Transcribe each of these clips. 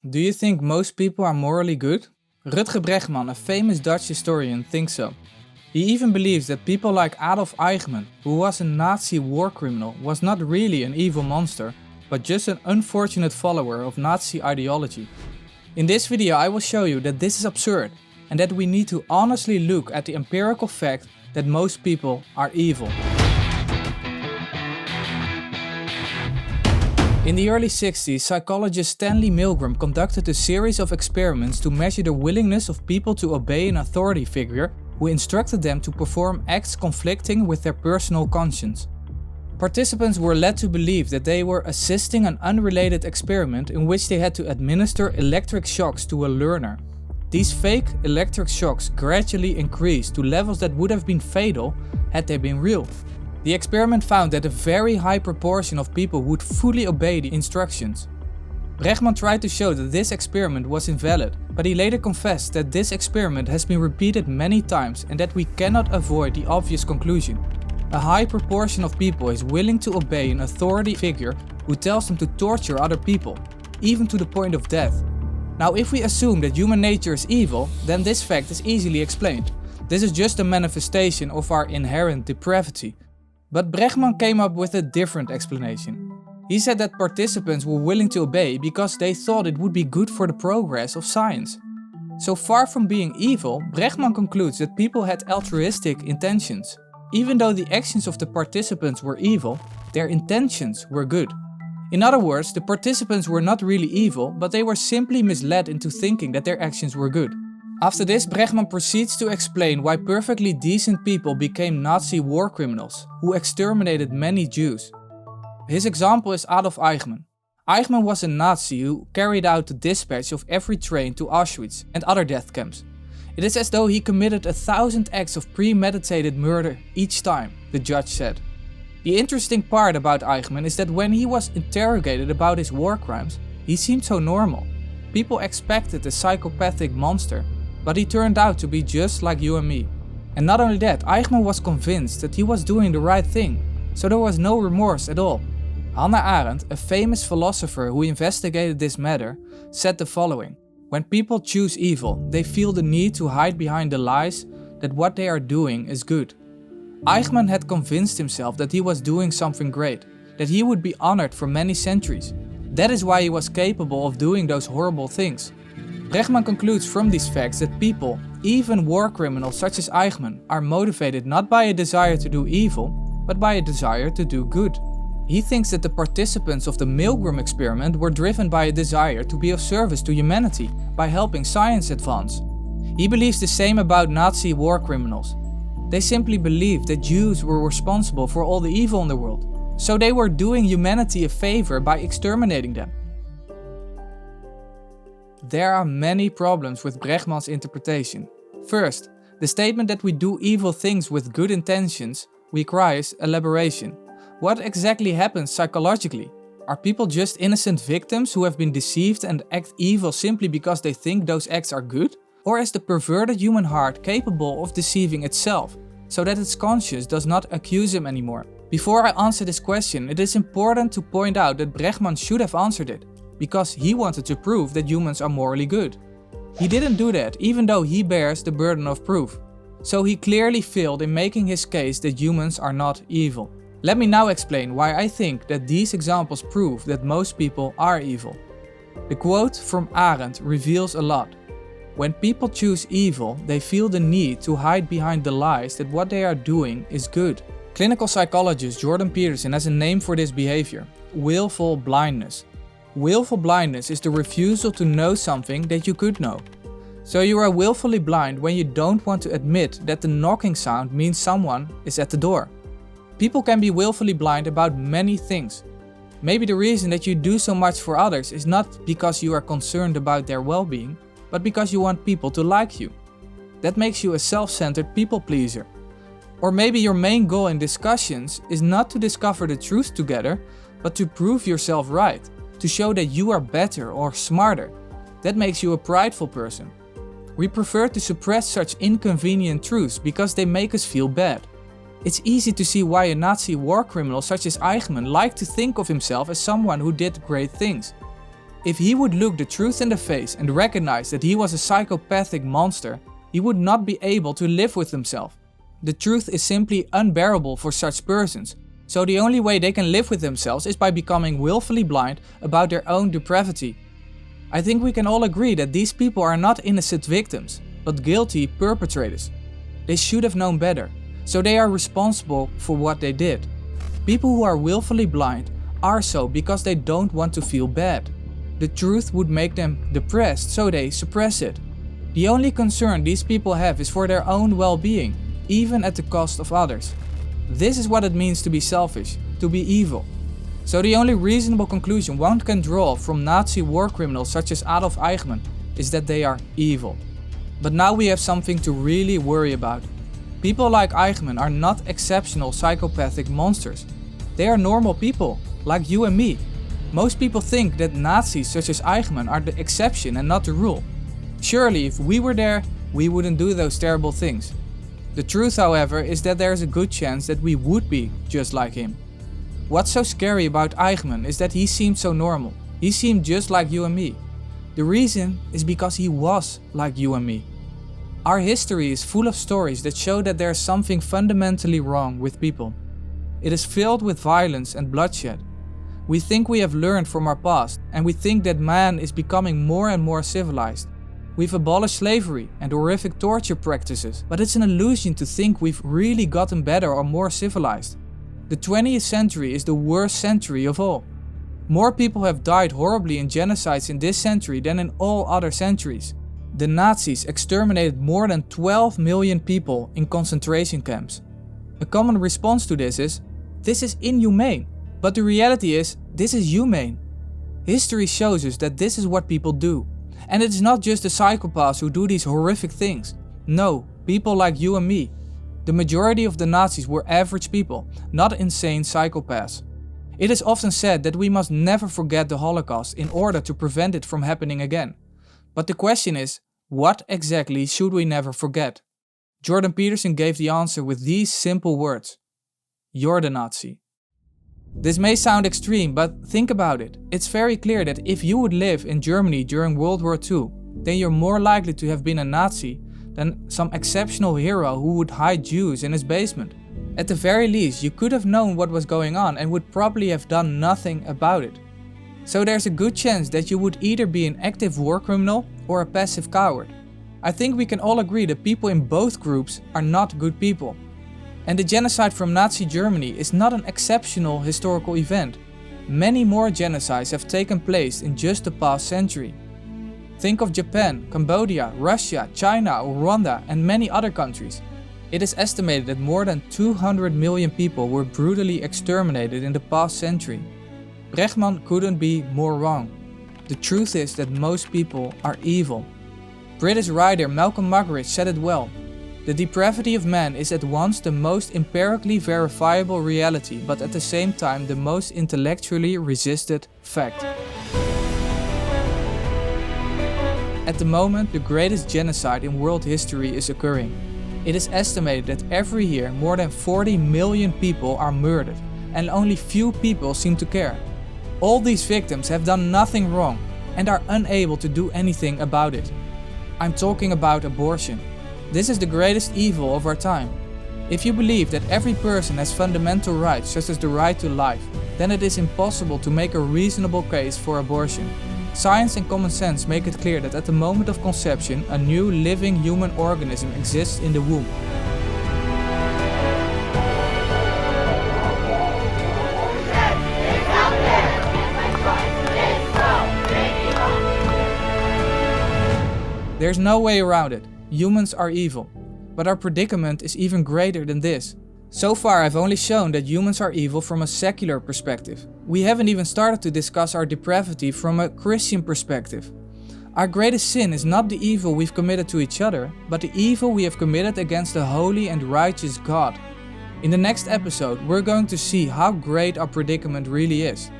Do you think most people are morally good? Rutger Bregman, a famous Dutch historian, thinks so. He even believes that people like Adolf Eichmann, who was a Nazi war criminal, was not really an evil monster, but just an unfortunate follower of Nazi ideology. In this video I will show you that this is absurd and that we need to honestly look at the empirical fact that most people are evil. In the early 60s, psychologist Stanley Milgram conducted a series of experiments to measure the willingness of people to obey an authority figure who instructed them to perform acts conflicting with their personal conscience. Participants were led to believe that they were assisting an unrelated experiment in which they had to administer electric shocks to a learner. These fake electric shocks gradually increased to levels that would have been fatal had they been real. The experiment found that a very high proportion of people would fully obey the instructions. Bregman tried to show that this experiment was invalid, but he later confessed that this experiment has been repeated many times and that we cannot avoid the obvious conclusion. A high proportion of people is willing to obey an authority figure who tells them to torture other people, even to the point of death. Now, if we assume that human nature is evil, then this fact is easily explained. This is just a manifestation of our inherent depravity. But Bregman came up with a different explanation. He said that participants were willing to obey because they thought it would be good for the progress of science. So far from being evil, Bregman concludes that people had altruistic intentions. Even though the actions of the participants were evil, their intentions were good. In other words, the participants were not really evil, but they were simply misled into thinking that their actions were good. After this, Bregman proceeds to explain why perfectly decent people became Nazi war criminals, who exterminated many Jews. His example is Adolf Eichmann. Eichmann was a Nazi who carried out the dispatch of every train to Auschwitz and other death camps. It is as though he committed 1,000 acts of premeditated murder each time, the judge said. The interesting part about Eichmann is that when he was interrogated about his war crimes, he seemed so normal. People expected a psychopathic monster, but he turned out to be just like you and me. And not only that, Eichmann was convinced that he was doing the right thing, so there was no remorse at all. Hannah Arendt, a famous philosopher who investigated this matter, said the following: "When people choose evil, they feel the need to hide behind the lies that what they are doing is good." Eichmann had convinced himself that he was doing something great, that he would be honored for many centuries. That is why he was capable of doing those horrible things. Bregman concludes from these facts that people, even war criminals such as Eichmann, are motivated not by a desire to do evil, but by a desire to do good. He thinks that the participants of the Milgram experiment were driven by a desire to be of service to humanity by helping science advance. He believes the same about Nazi war criminals. They simply believed that Jews were responsible for all the evil in the world, so they were doing humanity a favor by exterminating them. There are many problems with Bregman's interpretation. First, the statement that we do evil things with good intentions requires elaboration. What exactly happens psychologically? Are people just innocent victims who have been deceived and act evil simply because they think those acts are good? Or is the perverted human heart capable of deceiving itself, so that its conscience does not accuse him anymore? Before I answer this question, it is important to point out that Bregman should have answered it, because he wanted to prove that humans are morally good. He didn't do that, even though he bears the burden of proof. So he clearly failed in making his case that humans are not evil. Let me now explain why I think that these examples prove that most people are evil. The quote from Arendt reveals a lot. When people choose evil, they feel the need to hide behind the lies that what they are doing is good. Clinical psychologist Jordan Peterson has a name for this behavior: willful blindness. Willful blindness is the refusal to know something that you could know. So you are willfully blind when you don't want to admit that the knocking sound means someone is at the door. People can be willfully blind about many things. Maybe the reason that you do so much for others is not because you are concerned about their well-being, but because you want people to like you. That makes you a self-centered people pleaser. Or maybe your main goal in discussions is not to discover the truth together, but to prove yourself right, to show that you are better or smarter. That makes you a prideful person. We prefer to suppress such inconvenient truths because they make us feel bad. It's easy to see why a Nazi war criminal such as Eichmann liked to think of himself as someone who did great things. If he would look the truth in the face and recognize that he was a psychopathic monster, he would not be able to live with himself. The truth is simply unbearable for such persons, so the only way they can live with themselves is by becoming willfully blind about their own depravity. I think we can all agree that these people are not innocent victims, but guilty perpetrators. They should have known better, so they are responsible for what they did. People who are willfully blind are so because they don't want to feel bad. The truth would make them depressed, so they suppress it. The only concern these people have is for their own well-being, even at the cost of others. This is what it means to be selfish, to be evil. So the only reasonable conclusion one can draw from Nazi war criminals such as Adolf Eichmann is that they are evil. But now we have something to really worry about. People like Eichmann are not exceptional psychopathic monsters. They are normal people, like you and me. Most people think that Nazis such as Eichmann are the exception and not the rule. Surely if we were there, we wouldn't do those terrible things. The truth, however, is that there is a good chance that we would be just like him. What's so scary about Eichmann is that he seemed so normal. He seemed just like you and me. The reason is because he was like you and me. Our history is full of stories that show that there is something fundamentally wrong with people. It is filled with violence and bloodshed. We think we have learned from our past, and we think that man is becoming more and more civilized. We've abolished slavery and horrific torture practices, but it's an illusion to think we've really gotten better or more civilized. The 20th century is the worst century of all. More people have died horribly in genocides in this century than in all other centuries. The Nazis exterminated more than 12 million people in concentration camps. A common response to this is inhumane. But the reality is, this is humane. History shows us that this is what people do. And it is not just the psychopaths who do these horrific things. No, people like you and me. The majority of the Nazis were average people, not insane psychopaths. It is often said that we must never forget the Holocaust in order to prevent it from happening again. But the question is, what exactly should we never forget? Jordan Peterson gave the answer with these simple words: you're the Nazi. This may sound extreme, but think about it. It's very clear that if you would live in Germany during World War II, then you're more likely to have been a Nazi than some exceptional hero who would hide Jews in his basement. At the very least, you could have known what was going on and would probably have done nothing about it. So there's a good chance that you would either be an active war criminal or a passive coward. I think we can all agree that people in both groups are not good people. And the genocide from Nazi Germany is not an exceptional historical event. Many more genocides have taken place in just the past century. Think of Japan, Cambodia, Russia, China, Rwanda, and many other countries. It is estimated that more than 200 million people were brutally exterminated in the past century. Bregman couldn't be more wrong. The truth is that most people are evil. British writer Malcolm Muggeridge said it well. The depravity of man is at once the most empirically verifiable reality, but at the same time the most intellectually resisted fact. At the moment, the greatest genocide in world history is occurring. It is estimated that every year more than 40 million people are murdered, and only few people seem to care. All these victims have done nothing wrong and are unable to do anything about it. I'm talking about abortion. This is the greatest evil of our time. If you believe that every person has fundamental rights such as the right to life, then it is impossible to make a reasonable case for abortion. Science and common sense make it clear that at the moment of conception, a new living human organism exists in the womb. There's no way around it. Humans are evil. But our predicament is even greater than this. So far I've only shown that humans are evil from a secular perspective. We haven't even started to discuss our depravity from a Christian perspective. Our greatest sin is not the evil we've committed to each other, but the evil we have committed against the holy and righteous God. In the next episode we're going to see how great our predicament really is.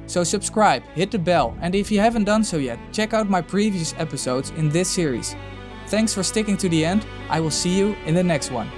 So subscribe, hit the bell, and if you haven't done so yet, check out my previous episodes in this series. Thanks for sticking to the end. I will see you in the next one.